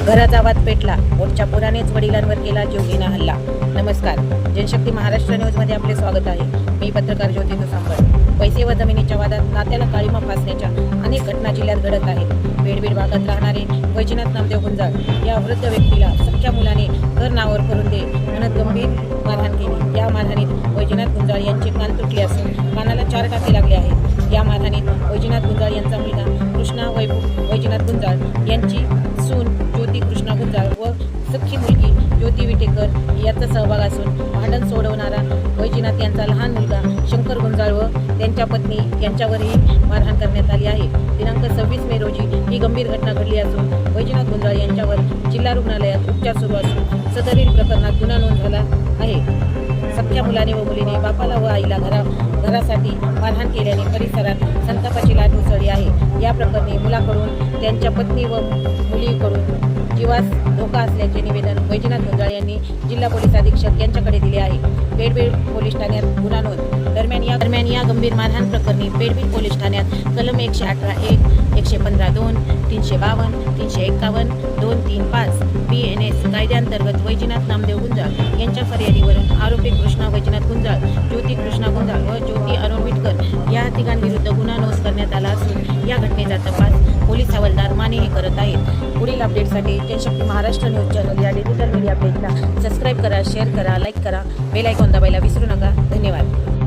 घराचा वाद पेटला, मोठच्या पुरानेच वडिलांवर केला जीवघेणा हल्ला. नमस्कार, जनशक्ती महाराष्ट्र न्यूजमध्ये आपले स्वागत आहे. मी पत्रकार ज्योती दुसांबर. पैसे व जमिनीच्या वादात नात्याला काळीमा फासण्याच्या अनेक घटना जिल्ह्यात घडत आहेत. बेडबीड भागात राहणारे वैजनाथ नामदेव गुंजाळ या वृद्ध व्यक्तीला सख्या मुलाने घर नावावर करून दे म्हणत गंभीर मारहाण केली. या मारहाणीत वैजनाथ गुंजाळ यांचे कान तुटले असून कानाला 4 टाके लागले आहेत. या मारहाणीत वैजनाथ गुंजाळ यांचा मुलगा कृष्णा वैजनाथ गुंजाळ यांची सून ज्योती कृष्णा गुंजाळ व सख्खी मुलगी ज्योती विटेकर याचा सहभाग असून भांडण सोडवणारा वैजनाथ यांचा लहान मुलगा शंकर गुंजाळ व त्यांच्या पत्नी यांच्यावरही मारहाण करण्यात आली आहे. दिनांक 26 मे रोजी ही गंभीर घटना घडली असून वैजनाथ गुंजाळ यांच्यावर जिल्हा रुग्णालयात उपचार सुरू असून सदरील प्रकरणात गुन्हा नोंद झाला आहे. सख्ख्या मुलाने व मुलीने बापाला व आईला घरासाठी मारहाण केल्याने परिसरात संतापाची लाट उसळली आहे. या प्रकरणी मुलाकडून त्यांच्या पत्नी व मुलीकडून जीवास धोका असल्याचे निवेदन वैजनाथ गुंजाळ यांनी जिल्हा पोलीस अधीक्षक यांच्याकडे दिले आहे. पेडबीड पोलीस ठाण्यात गुन्हा नोंद. दरम्यान या गंभीर मारहाण प्रकरणी पेडबीड पोलीस ठाण्यात कलम 118(1), 115(2), 352, 351, 235 BNS कायद्याअंतर्गत वैजनाथ नामदेव गुंजाळ यांच्या फिर्यादीवरून आरोपी कृष्णा वैजनाथ गुंजाळ, ज्योती कृष्णा गुंजाळ व ज्योती अरुण विटकर या तिघांविरुद्ध गुन्हा नोंद करण्यात आला असून या घटनेचा तपास पोलीस हवालदार माने हे करत आहेत. पुढील अपडेटसाठी जनशक्ती महाराष्ट्र न्यूज चॅनल या डिजिटल मीडिया पेजला सबस्क्राईब करा, शेअर करा, लाईक करा, बेल आयकॉन दाबायला विसरू नका. धन्यवाद.